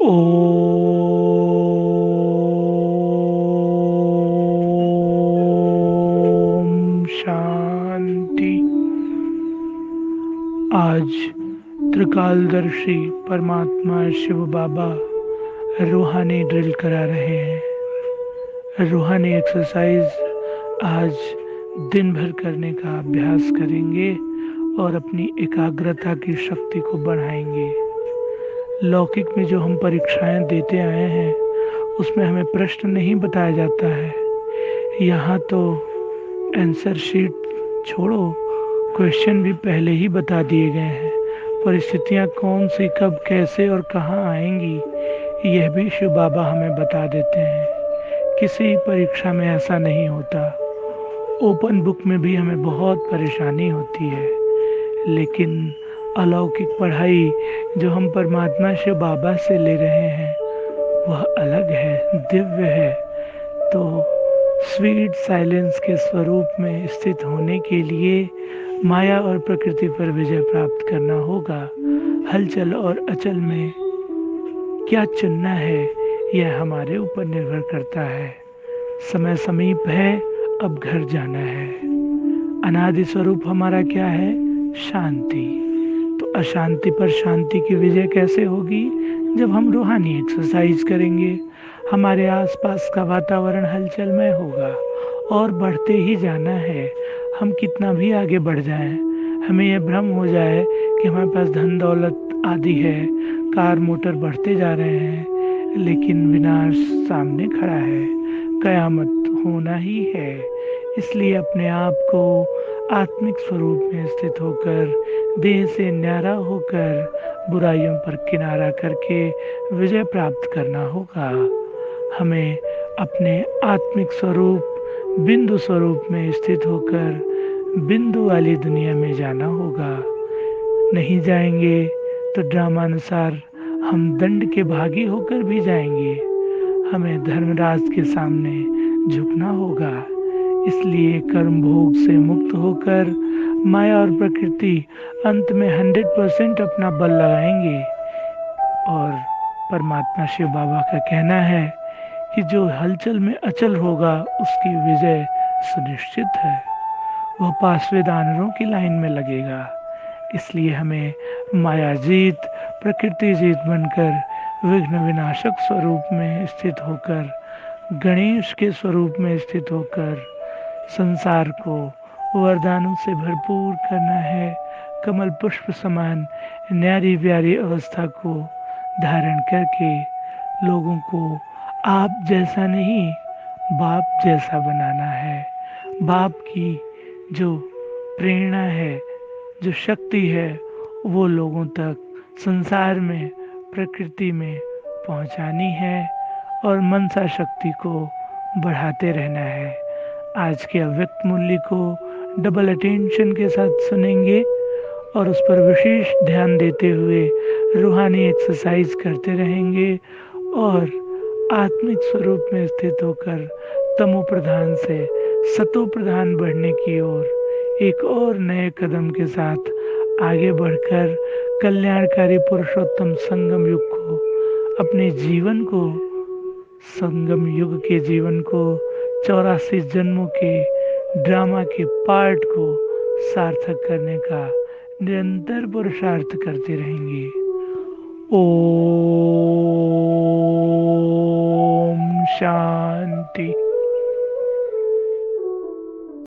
ओम शांति। आज त्रिकालदर्शी परमात्मा शिव बाबा रूहानी ड्रिल करा रहे हैं। रूहानी एक्सरसाइज आज दिन भर करने का अभ्यास करेंगे और अपनी एकाग्रता की शक्ति को बढ़ाएंगे। लौकिक में जो हम परीक्षाएं देते आए हैं उसमें हमें प्रश्न नहीं बताया जाता है। यहाँ तो आंसर शीट छोड़ो, क्वेश्चन भी पहले ही बता दिए गए हैं। परिस्थितियाँ कौन सी, कब, कैसे और कहाँ आएंगी, यह भी शिव बाबा हमें बता देते हैं। किसी परीक्षा में ऐसा नहीं होता। ओपन बुक में भी हमें बहुत परेशानी होती है, लेकिन अलौकिक पढ़ाई जो हम परमात्मा शिव बाबा से ले रहे हैं वह अलग है, दिव्य है। तो स्वीट साइलेंस के स्वरूप में स्थित होने के लिए माया और प्रकृति पर विजय प्राप्त करना होगा। हलचल और अचल में क्या चुनना है यह हमारे ऊपर निर्भर करता है। समय समीप है, अब घर जाना है। अनादि स्वरूप हमारा क्या है? शांति। तो अशांति पर शांति की विजय कैसे होगी? जब हम रूहानी एक्सरसाइज करेंगे। हमारे आसपास का वातावरण हलचलमय होगा और बढ़ते ही जाना है। हम कितना भी आगे बढ़ जाएं, हमें यह भ्रम हो जाए कि हमारे पास धन दौलत आदि है, कार मोटर बढ़ते जा रहे हैं, लेकिन विनाश सामने खड़ा है, कयामत होना ही है। इसलिए अपने आप को आत्मिक स्वरूप में स्थित होकर, देह से न्यारा होकर, बुराइयों पर किनारा करके विजय प्राप्त करना होगा। हमें अपने आत्मिक स्वरूप, बिंदु स्वरूप में स्थित होकर बिंदु वाली दुनिया में जाना होगा। नहीं जाएंगे तो ड्रामानुसार हम दंड के भागी होकर भी जाएंगे। हमें धर्मराज के सामने झुकना होगा। इसलिए कर्म भोग से मुक्त होकर माया और प्रकृति अंत में 100% अपना बल लगाएंगे। और परमात्मा शिव बाबा का कहना है कि जो हलचल में अचल होगा उसकी विजय सुनिश्चित है। वह पांचवें दानवों की लाइन में लगेगा। इसलिए हमें माया जीत, प्रकृति जीत बनकर विघ्न विनाशक स्वरूप में स्थित होकर, गणेश के स्वरूप में स्थित होकर संसार को वरदानों से भरपूर करना है। कमल पुष्प समान न्यारी प्यारी अवस्था को धारण करके लोगों को आप जैसा नहीं, बाप जैसा बनाना है। बाप की जो प्रेरणा है, जो शक्ति है, वो लोगों तक संसार में, प्रकृति में पहुंचानी है और मनसा शक्ति को बढ़ाते रहना है। आज के अव्यक्त मूल्य को डबल अटेंशन के साथ सुनेंगे और उस पर विशेष ध्यान देते हुए रूहानी एक्सरसाइज करते रहेंगे और आत्मिक स्वरूप में स्थित होकर तमो प्रधान से सतो प्रधान बढ़ने की ओर एक और नए कदम के साथ आगे बढ़कर कल्याणकारी पुरुषोत्तम संगम युग को, अपने जीवन को, संगम युग के जीवन को, 84 जन्मों के ड्रामा के पार्ट को सार्थक करने का निरंतर पुरुषार्थ करते रहेंगे। ओम शांति।